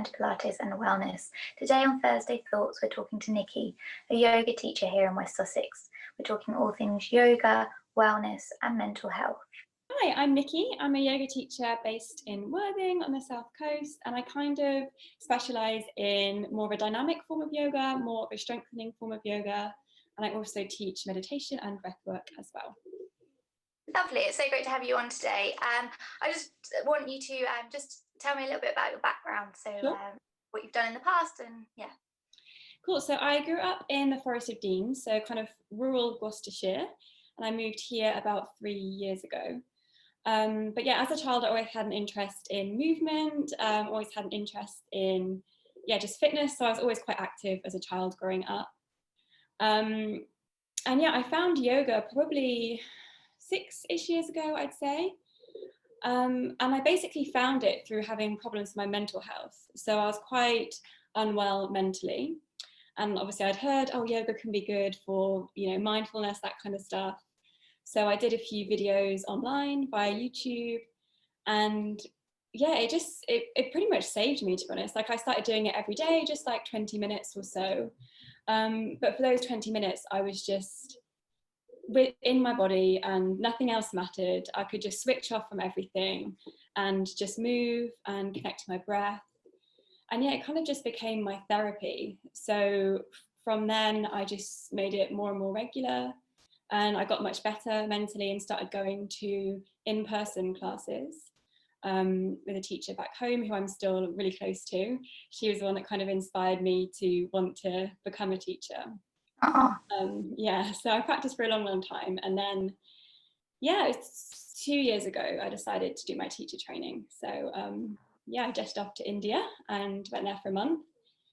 to Pilates and wellness. Today on Thursday Thoughts, we're talking to Nikki, a yoga teacher here in West Sussex. We're talking all things yoga, wellness and mental health. Hi, I'm Nikki. I'm a yoga teacher based in Worthing on the South Coast, and I kind of specialise in more of a dynamic form of yoga, more of a strengthening form of yoga, and I also teach meditation and breathwork as well. Lovely, it's so great to have you on today. I just want you to just tell me a little bit about your background, so Sure. what you've done in the past and yeah. Cool, so I grew up in the Forest of Dean, so kind of rural Gloucestershire, and I moved here about 3 years ago. But yeah, as a child, I always had an interest in movement, always had an interest in, just fitness. So I was always quite active as a child growing up. And yeah, I found yoga probably 6-ish years ago, I'd say. And I basically found it through having problems with my mental health. So I was quite unwell mentally. And obviously I'd heard, oh, yoga can be good for, mindfulness, that kind of stuff. So I did a few videos online via YouTube, and yeah, it pretty much saved me, to be honest. Like I started doing it every day, just like 20 minutes or so. But for those 20 minutes, I was just in my body and nothing else mattered. I could just switch off from everything and just move and connect to my breath. And yeah, it kind of just became my therapy. So from then, I just made it more and more regular. And I got much better mentally and started going to in-person classes with a teacher back home who I'm still really close to. She was the one that kind of inspired me to want to become a teacher. So I practiced for a long, long time. And then, it's 2 years ago, I decided to do my teacher training. So I jetted off to India and went there for a month.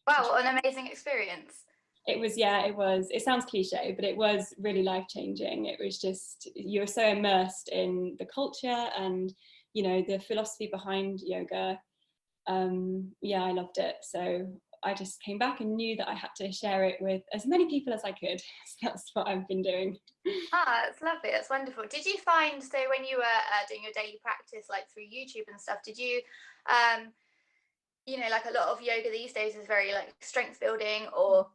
Wow, what an amazing experience. It sounds cliche, but it was really life-changing. It was just, you're so immersed in the culture and, the philosophy behind yoga. I loved it. So I just came back and knew that I had to share it with as many people as I could. So that's what I've been doing. That's lovely. That's wonderful. Did you find, so when you were doing your daily practice, like through YouTube and stuff, did you, like a lot of yoga these days is very like strength building or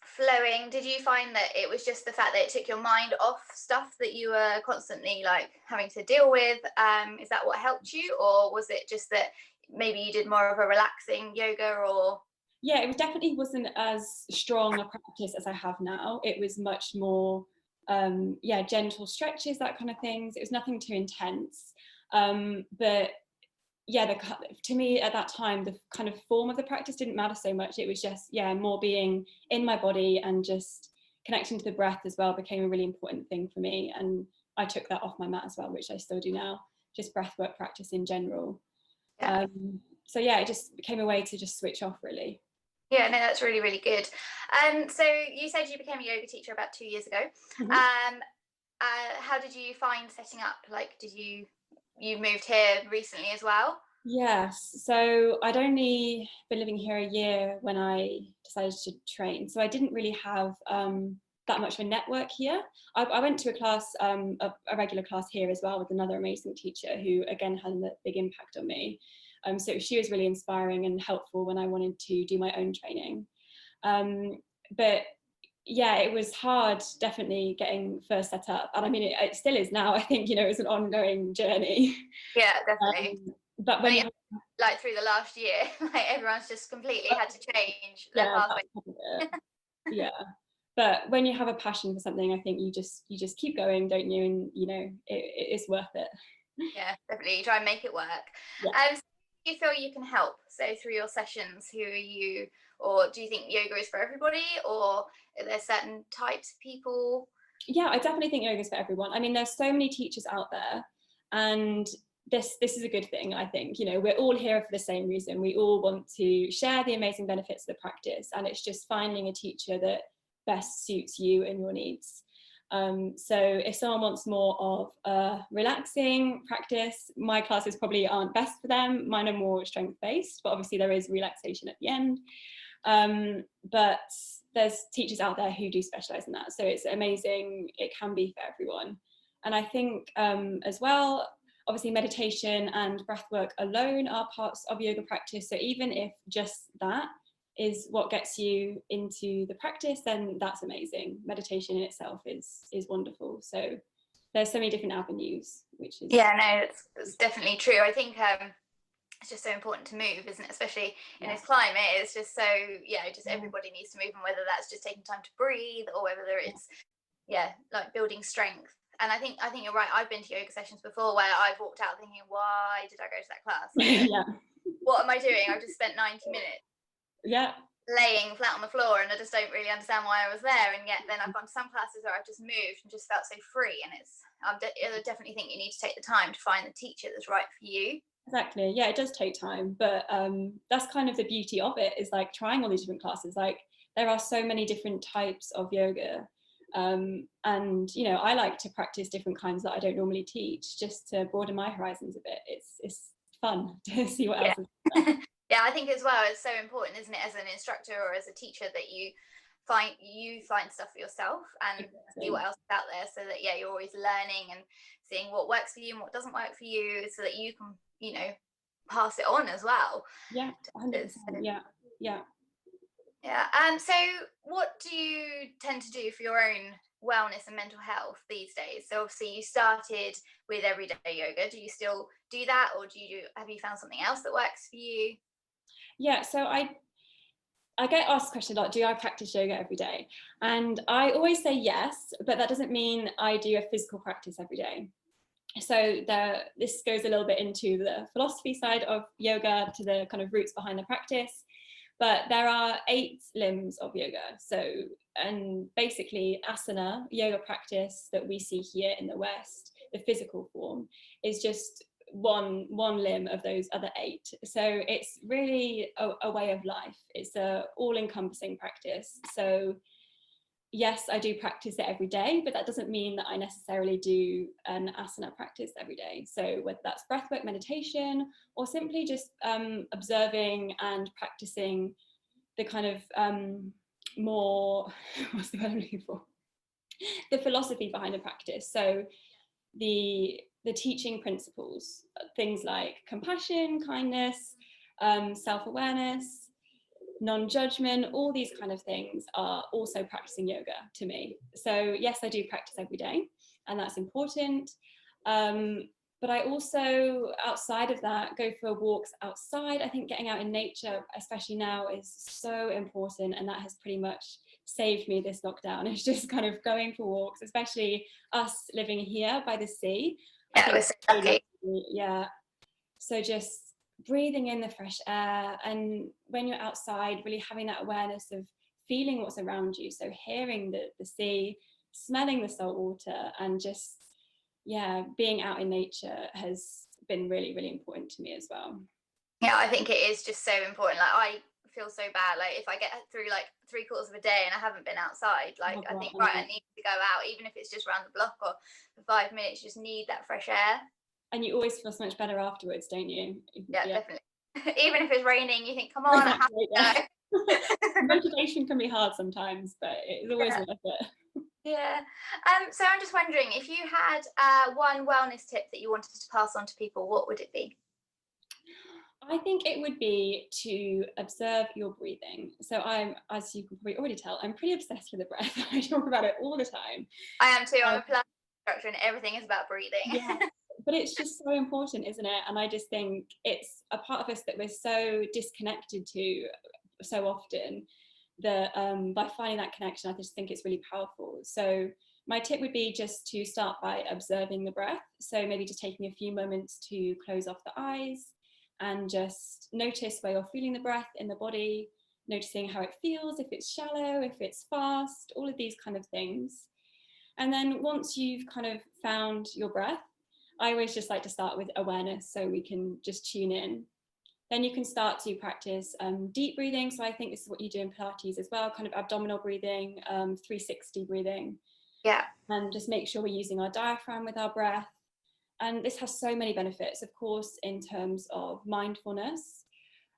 flowing. Did you find that it was just the fact that it took your mind off stuff that you were constantly like having to deal with? Is that what helped you, or was it just that maybe you did more of a relaxing yoga? Or yeah, it definitely wasn't as strong a practice as I have now. It was much more gentle stretches, that kind of things. It was nothing too intense, but yeah, to me at that time, the kind of form of the practice didn't matter so much. It was just, more being in my body and just connecting to the breath as well became a really important thing for me. And I took that off my mat as well, which I still do now, just breathwork practice in general. Yeah. It just became a way to just switch off, really. Yeah, no, that's really, really good. So you said you became a yoga teacher about 2 years ago. Mm-hmm. How did you find setting up? Like, you moved here recently as well? Yes, so I'd only been living here a year when I decided to train, so I didn't really have that much of a network here. I went to a class, a regular class here as well with another amazing teacher who again had a big impact on me. So she was really inspiring and helpful when I wanted to do my own training. But yeah, it was hard, definitely getting first set up. And I mean, it still is now. I think, it's an ongoing journey. Yeah, definitely. But when like through the last year, like everyone's just completely had to change their pathway. Yeah. But when you have a passion for something, I think you just keep going, don't you? And, it's worth it. Yeah, definitely. You try and make it work. Yeah. So do you feel you can help? So through your sessions, who are you, or do you think yoga is for everybody, or are there certain types of people? Yeah, I definitely think yoga is for everyone. I mean, there's so many teachers out there, and this is a good thing. I think, we're all here for the same reason. We all want to share the amazing benefits of the practice, and it's just finding a teacher that best suits you and your needs. So if someone wants more of a relaxing practice, my classes probably aren't best for them. Mine are more strength-based, but obviously there is relaxation at the end. But there's teachers out there who do specialize in that. So it's amazing. It can be for everyone. And I think as well, obviously meditation and breath work alone are parts of yoga practice. So even if just that is what gets you into the practice, then that's amazing. Meditation in itself is wonderful. So there's so many different avenues, which is it's definitely true. I think it's just so important to move, isn't it? Especially in this climate, it's just so just everybody needs to move, and whether that's just taking time to breathe or whether it's like building strength. And I think you're right. I've been to yoga sessions before where I've walked out thinking, why did I go to that class? What am I doing? I've just spent 90 minutes laying flat on the floor, and I just don't really understand why I was there. And yet then I've gone to some classes where I've just moved and just felt so free. And I definitely think you need to take the time to find the teacher that's right for you. Exactly. Yeah, it does take time, but that's kind of the beauty of it, is like trying all these different classes. Like there are so many different types of yoga, and you know, I like to practice different kinds that I don't normally teach, just to broaden my horizons a bit. It's fun to see what else is there. Yeah, I think as well, it's so important, isn't it, as an instructor or as a teacher, that you find stuff for yourself and see what else is out there, so that you're always learning and seeing what works for you and what doesn't work for you, so that you can, you know, pass it on as well. 100%. So what do you tend to do for your own wellness and mental health these days? So obviously you started with everyday yoga. Do you still do that, or have you found something else that works for you? So I get asked the question a lot, do I practice yoga every day? And I always say yes, but that doesn't mean I do a physical practice every day. So this goes a little bit into the philosophy side of yoga, to the kind of roots behind the practice. But there are 8 limbs of yoga. And basically asana, yoga practice that we see here in the West, the physical form, is just one limb of those other 8. So it's really a way of life. It's a all-encompassing practice. So yes, I do practice it every day, but that doesn't mean that I necessarily do an asana practice every day. So whether that's breathwork, meditation, or simply just observing and practicing the kind of more, what's the word I'm looking for? The philosophy behind the practice. So the teaching principles, things like compassion, kindness, self-awareness, non-judgment, all these kind of things are also practicing yoga to me. So yes, I do practice every day, and that's important. But I also, outside of that, go for walks outside. I think getting out in nature, especially now, is so important, and that has pretty much saved me this lockdown. It's just kind of going for walks, especially us living here by the sea. So just breathing in the fresh air, and when you're outside, really having that awareness of feeling what's around you. So hearing the sea, smelling the salt water, and just being out in nature has been really, really important to me as well. I think it is just so important. Like, I feel so bad, like if I get through like 3/4 of a day and I haven't been outside, like I think I need to go out, even if it's just around the block or for 5 minutes. You just need that fresh air, and you always feel so much better afterwards, don't you? Definitely. Even if it's raining, you think, come on, I have to go. Motivation can be hard sometimes, but it's always worth it. So I'm just wondering, if you had one wellness tip that you wanted to pass on to people, what would it be? I think it would be to observe your breathing. So I'm, as you can probably already tell, I'm pretty obsessed with the breath. I talk about it all the time. I am too. I'm a Pilates instructor, and everything is about breathing. But it's just so important, isn't it? And I just think it's a part of us that we're so disconnected to so often, that by finding that connection, I just think it's really powerful. So my tip would be just to start by observing the breath. So maybe just taking a few moments to close off the eyes and just notice where you're feeling the breath in the body, noticing how it feels, if it's shallow, if it's fast, all of these kind of things. And then once you've kind of found your breath, I always just like to start with awareness, so we can just tune in. Then you can start to practice deep breathing. So I think this is what you do in Pilates as well, kind of abdominal breathing, 360 breathing. And just make sure we're using our diaphragm with our breath. And this has so many benefits, of course, in terms of mindfulness,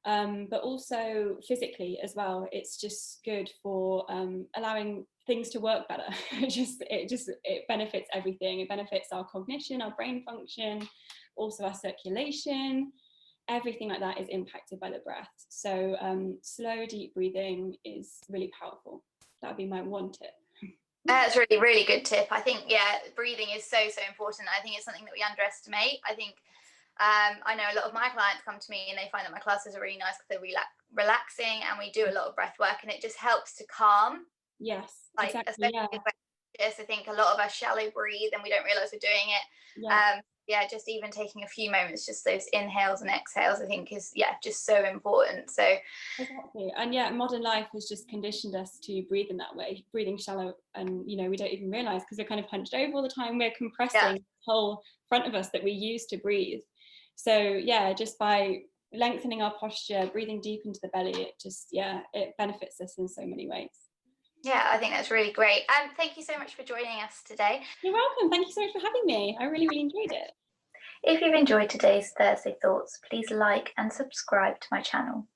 but also physically as well. It's just good for allowing things to work better. It benefits everything. It benefits our cognition, our brain function, also our circulation. Everything like that is impacted by the breath. So slow, deep breathing is really powerful. That would be my one tip. That's a really, really good tip. I think, yeah, breathing is so, so important. I think it's something that we underestimate. I think I know a lot of my clients come to me and they find that my classes are really nice because they're relaxing, and we do a lot of breath work, and it just helps to calm. Yes, Like, exactly. Yeah. I think a lot of us shallow breathe and we don't realize we're doing it. Yeah. Yeah, just even taking a few moments, just those inhales and exhales, I think is, yeah, just so important. So exactly. And yeah, modern life has just conditioned us to breathe in that way, breathing shallow, and you know, we don't even realize because we're kind of hunched over all the time. We're compressing the whole front of us that we use to breathe. So yeah, just by lengthening our posture, breathing deep into the belly, it just, yeah, it benefits us in so many ways. Yeah, I think that's really great. And thank you so much for joining us today. You're welcome. Thank you so much for having me. I really, really enjoyed it. If you've enjoyed today's Thursday Thoughts, please like and subscribe to my channel.